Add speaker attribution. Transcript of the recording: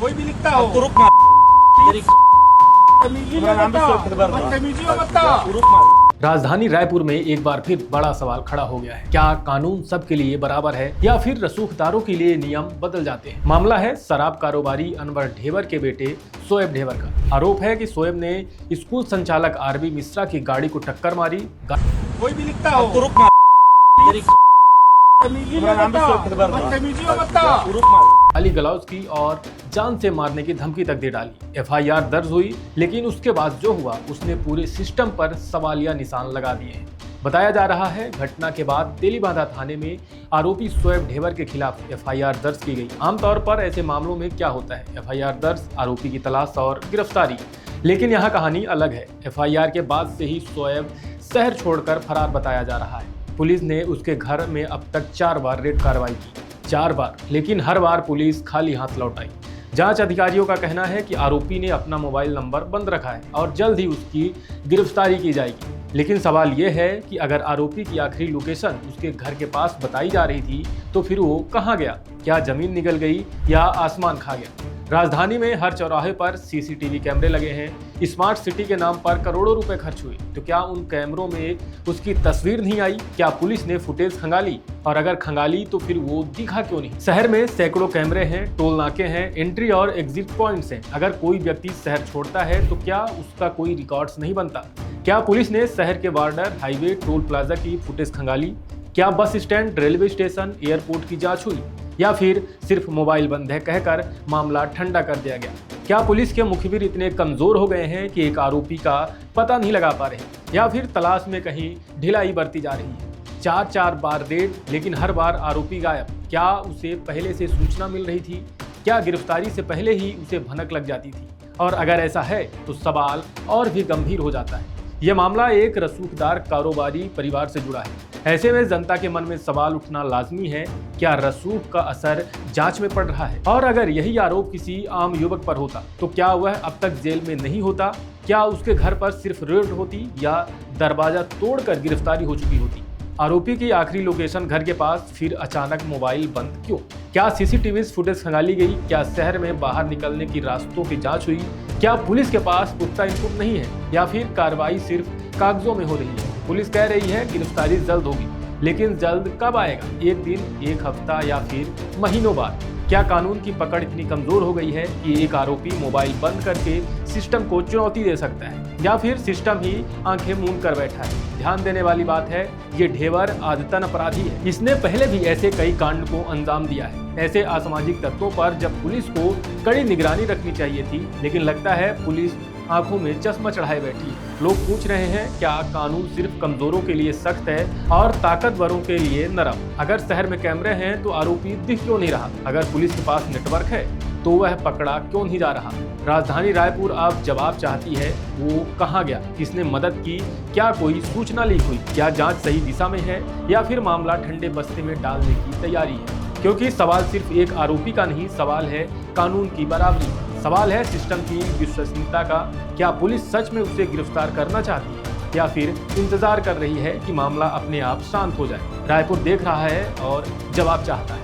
Speaker 1: कोई भी लिखता हो
Speaker 2: तो रुक मार तेरी
Speaker 3: राजधानी रायपुर में एक बार फिर बड़ा सवाल खड़ा हो गया है। क्या कानून सबके लिए बराबर है या फिर रसूखदारों के लिए नियम बदल जाते हैं? मामला है शराब कारोबारी अनवर ढेबर के बेटे शोएब ढेबर का। आरोप है कि शोएब ने स्कूल संचालक आरबी मिश्रा की गाड़ी को टक्कर मारी।
Speaker 1: कोई भी लिखता हो
Speaker 2: तो रुक मार तेरी
Speaker 3: गाली गलौज की और जान से मारने की धमकी तक दे डाली। एफआईआर दर्ज हुई, लेकिन उसके बाद जो हुआ उसने पूरे सिस्टम पर सवालिया निशान लगा दिए हैं। बताया जा रहा है घटना के बाद तेलीबांधा थाने में आरोपी शोएब ढेबर के खिलाफ एफआईआर दर्ज की गई। आमतौर पर ऐसे मामलों में क्या होता है, एफआईआर दर्ज, आरोपी की तलाश और गिरफ्तारी। लेकिन यहाँ कहानी अलग है। एफआईआर के बाद से ही शोएब शहर छोड़कर फरार बताया जा रहा है। पुलिस ने उसके घर में अब तक 4 बार रेड कार्रवाई की, 4 बार, लेकिन हर बार पुलिस खाली हाथ लौट आई। जांच अधिकारियों का कहना है कि आरोपी ने अपना मोबाइल नंबर बंद रखा है और जल्द ही उसकी गिरफ्तारी की जाएगी। लेकिन सवाल यह है कि अगर आरोपी की आखिरी लोकेशन उसके घर के पास बताई जा रही थी तो फिर वो कहां गया? क्या जमीन निगल गई या आसमान खा गया? राजधानी में हर चौराहे पर सीसीटीवी कैमरे लगे हैं। स्मार्ट सिटी के नाम पर करोड़ों रुपए खर्च हुए, तो क्या उन कैमरों में उसकी तस्वीर नहीं आई? क्या पुलिस ने फुटेज खंगाली? और अगर खंगाली तो फिर वो दिखा क्यों नहीं? शहर में सैकड़ों कैमरे हैं, टोल नाके हैं, एंट्री और एग्जिट पॉइंट्स हैं। अगर कोई व्यक्ति शहर छोड़ता है तो क्या उसका कोई रिकॉर्ड्स नहीं बनता? क्या पुलिस ने शहर के बॉर्डर, हाईवे, टोल प्लाजा की फुटेज खंगाली? क्या bus stand, railway station, airport की जांच हुई? या फिर सिर्फ मोबाइल बंद है कहकर मामला ठंडा कर दिया गया? क्या पुलिस के मुखबिर इतने कमजोर हो गए हैं कि एक आरोपी का पता नहीं लगा पा रहे, या फिर तलाश में कहीं ढिलाई बरती जा रही है? 4 बार रेड, लेकिन हर बार आरोपी गायब। क्या उसे पहले से सूचना मिल रही थी? क्या गिरफ्तारी से पहले ही उसे भनक लग जाती थी? और अगर ऐसा है तो सवाल और भी गंभीर हो जाता है। यह मामला एक रसूखदार कारोबारी परिवार से जुड़ा है। ऐसे में जनता के मन में सवाल उठना लाजमी है, क्या रसूख का असर जांच में पड़ रहा है? और अगर यही आरोप किसी आम युवक पर होता तो क्या वह अब तक जेल में नहीं होता? क्या उसके घर पर सिर्फ रेड होती या दरवाजा तोड़कर गिरफ्तारी हो चुकी होती? आरोपी की आखिरी लोकेशन घर के पास, फिर अचानक मोबाइल बंद क्यों? क्या सीसीटीवी फुटेज खंगाली गई? क्या शहर में बाहर निकलने की रास्तों की जांच हुई? क्या पुलिस के पास पुख्ता इनपुट नहीं है, या फिर कार्रवाई सिर्फ कागजों में हो रही है? पुलिस कह रही है गिरफ्तारी जल्द होगी, लेकिन जल्द कब आएगा? एक दिन, एक हफ्ता या फिर महीनों बाद? क्या कानून की पकड़ इतनी कमजोर हो गई है कि एक आरोपी मोबाइल बंद करके सिस्टम को चुनौती दे सकता है, या फिर सिस्टम ही आंखें मूंद कर बैठा है? ध्यान देने वाली बात है, ये ढेबर आदतन अपराधी है। इसने पहले भी ऐसे कई कांड को अंजाम दिया है। ऐसे असामाजिक तत्वों पर जब पुलिस को कड़ी निगरानी रखनी चाहिए थी, लेकिन लगता है पुलिस आंखों में चश्मा चढ़ाए बैठी है। लोग पूछ रहे हैं, क्या कानून सिर्फ कमजोरों के लिए सख्त है और ताकतवरों के लिए नरम? अगर शहर में कैमरे हैं तो आरोपी दिख क्यों नहीं रहा? अगर पुलिस के पास नेटवर्क है तो वह पकड़ा क्यों नहीं जा रहा? राजधानी रायपुर अब जवाब चाहती है, वो कहाँ गया? किसने मदद की? क्या कोई सूचना लीक हुई? क्या जांच सही दिशा में है या फिर मामला ठंडे बस्ते में डालने की तैयारी है? क्योंकि सवाल सिर्फ एक आरोपी का नहीं, सवाल है कानून की बराबरी, सवाल है सिस्टम की विश्वसनीयता का। क्या पुलिस सच में उसे गिरफ्तार करना चाहती है या फिर इंतजार कर रही है कि मामला अपने आप शांत हो जाए? रायपुर देख रहा है और जवाब चाहता है।